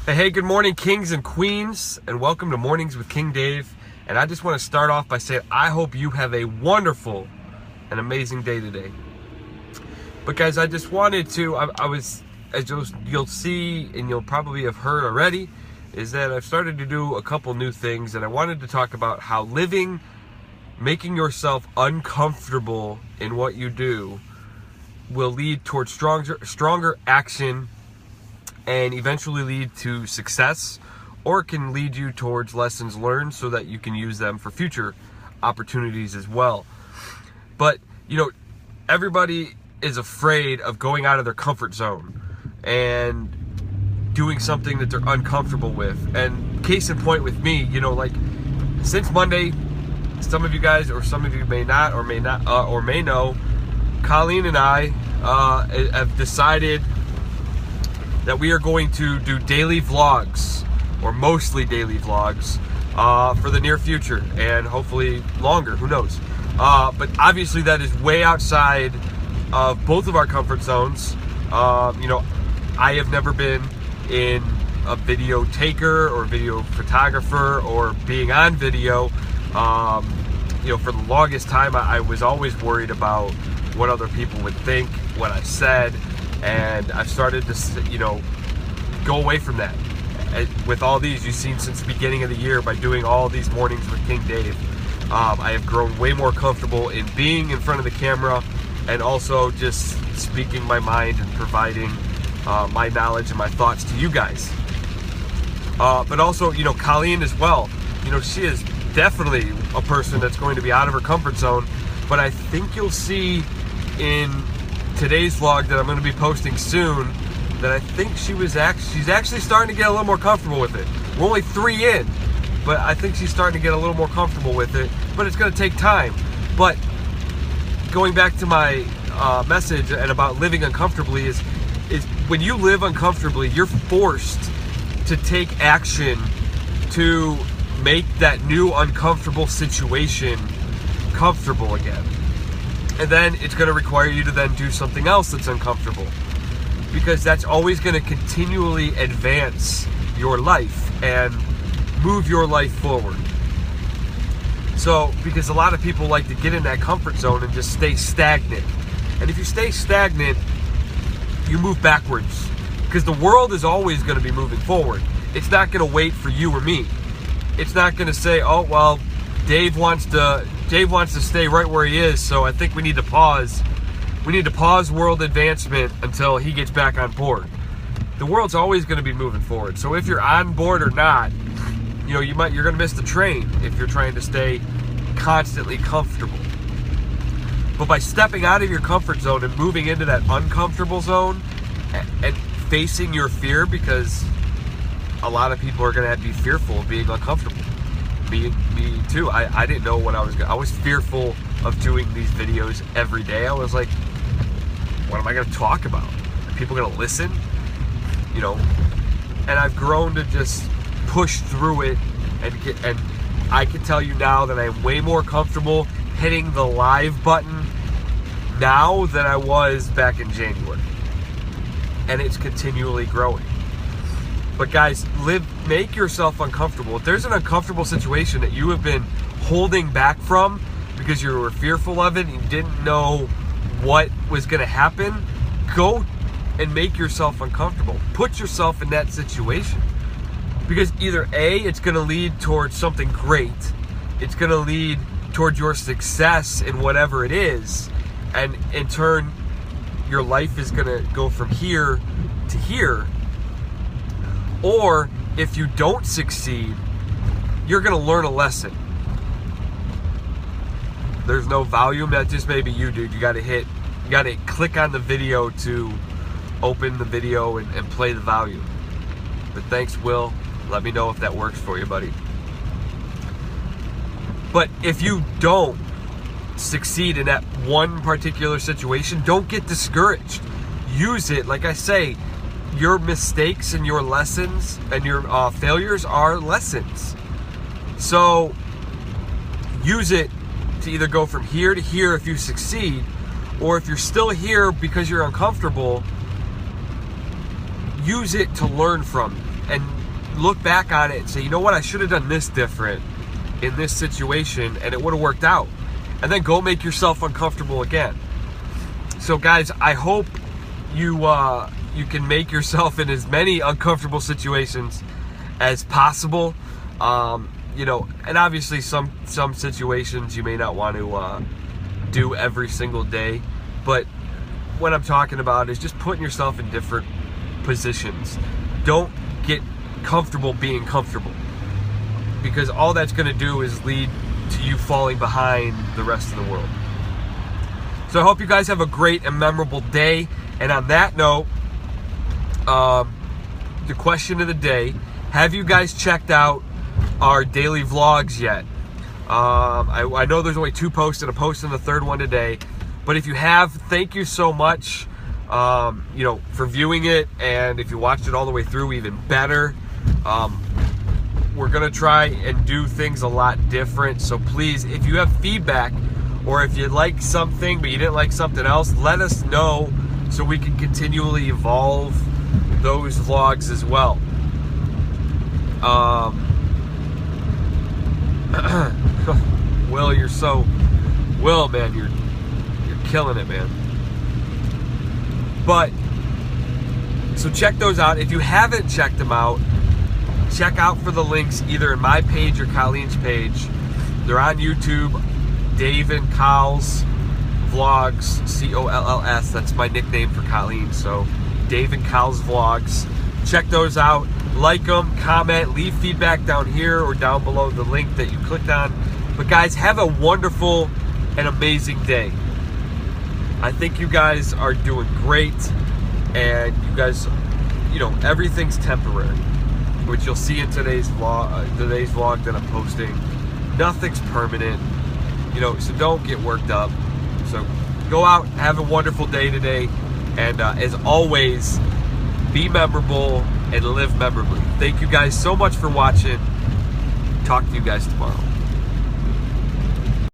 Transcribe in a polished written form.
Hey, good morning, kings and queens, and welcome to Mornings with King Dave. And I just want to start off by saying I hope you have a wonderful and amazing day today. But guys, I just wanted to, as you'll see and you'll probably have heard already, is that I've started to do a couple new things, and I wanted to talk about how making yourself uncomfortable in what you do will lead towards stronger action and eventually lead to success, or it can lead you towards lessons learned so that you can use them for future opportunities as well. But, everybody is afraid of going out of their comfort zone and doing something that they're uncomfortable with. And case in point with me, since Monday, some of you guys, or some of you may not, or may know, Colleen and I have decided that we are going to do daily vlogs, or mostly daily vlogs, for the near future, and hopefully longer, who knows. But obviously that is way outside of both of our comfort zones. I have never been in a video taker or video photographer or being on video. For the longest time, I was always worried about what other people would think, what I said, and I've started to, go away from that. With all these you've seen since the beginning of the year, by doing all these mornings with King Dave, I have grown way more comfortable in being in front of the camera, and also just speaking my mind and providing my knowledge and my thoughts to you guys. But also, Colleen as well. She is definitely a person that's going to be out of her comfort zone, but I think you'll see in today's vlog that I'm going to be posting soon that I think she's actually starting to get a little more comfortable with it. We're only 3 in, but I think she's starting to get a little more comfortable with it, but it's going to take time. But going back to my message and about living uncomfortably is when you live uncomfortably, you're forced to take action to make that new uncomfortable situation comfortable again. And then it's going to require you to then do something else that's uncomfortable, because that's always going to continually advance your life and move your life forward. So, because a lot of people like to get in that comfort zone and just stay stagnant. And if you stay stagnant, you move backwards, because the world is always going to be moving forward. It's not going to wait for you or me. It's not going to say, oh, well, Dave wants to stay right where he is, so I think we need to pause. We need to pause world advancement until he gets back on board. The world's always going to be moving forward. So if you're on board or not, you're going to miss the train if you're trying to stay constantly comfortable. But by stepping out of your comfort zone and moving into that uncomfortable zone and facing your fear, because a lot of people are going to be fearful of being uncomfortable. Me too. I didn't know what I was fearful of doing these videos every day. I was like, what am I going to talk about? Are people going to listen? And I've grown to just push through it, and I can tell you now that I am way more comfortable hitting the live button now than I was back in January. And it's continually growing. But guys, make yourself uncomfortable. If there's an uncomfortable situation that you have been holding back from because you were fearful of it and you didn't know what was going to happen, go and make yourself uncomfortable. Put yourself in that situation. Because either A, it's going to lead towards something great. It's going to lead towards your success in whatever it is. And in turn, your life is going to go from here to here. Or if you don't succeed, you're going to learn a lesson. There's no volume. That just maybe you, dude. You got to click on the video to open the video and play the volume. But thanks, Will. Let me know if that works for you, buddy. But if you don't succeed in that one particular situation, don't get discouraged. Use it. Like I say, your mistakes and your lessons and your failures are lessons. So use it to either go from here to here if you succeed, or if you're still here because you're uncomfortable, use it to learn from. and look back on it and say, you know what, I should have done this different in this situation and it would have worked out. And then go make yourself uncomfortable again. So guys, I hope you can make yourself in as many uncomfortable situations as possible. You know, and obviously some situations you may not want to do every single day, but what I'm talking about is just putting yourself in different positions. Don't get comfortable being comfortable, because all that's going to do is lead to you falling behind the rest of the world. So I hope you guys have a great and memorable day. And on that note, the question of the day: have you guys checked out our daily vlogs yet? I know there's only 2 posted. I'm posting the 3rd one today. But if you have, thank you so much, you know, for viewing it. And if you watched it all the way through, even better. We're gonna try and do things a lot different. So please, if you have feedback, or if you like something but you didn't like something else, let us know so we can continually evolve those vlogs as well. Will, man, you're killing it, man. But so check those out. If you haven't checked them out, check out for the links either in my page or Colleen's page. They're on YouTube. Dave and Kyle's Vlogs, C-O-L-L-S. That's my nickname for Colleen. So Dave and Kyle's Vlogs. Check those out. Like them, comment, leave feedback down here or down below the link that you clicked on. But guys, have a wonderful and amazing day. I think you guys are doing great, and you guys, you know, everything's temporary, which you'll see in today's vlog that I'm posting. Nothing's permanent, you know, so don't get worked up. So go out, have a wonderful day today, and as always, be memorable and live memorably. Thank you guys so much for watching. Talk to you guys tomorrow.